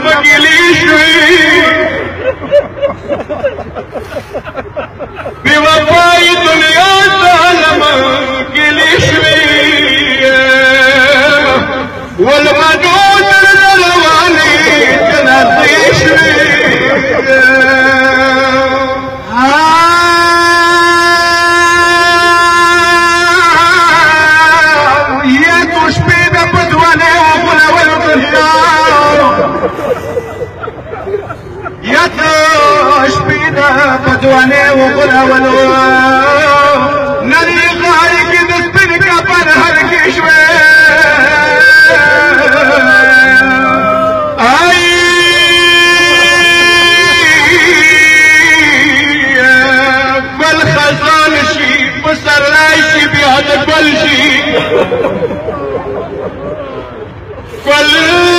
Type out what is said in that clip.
مقليشوي بوفاي دنيا سالم مقليشوي والمدود للواني تنطيشوي بدواني وقلا ولو نري غارك دسبنك ابن هرك شوي اي بالخزان شي بسراي شي بهذا كل شي كل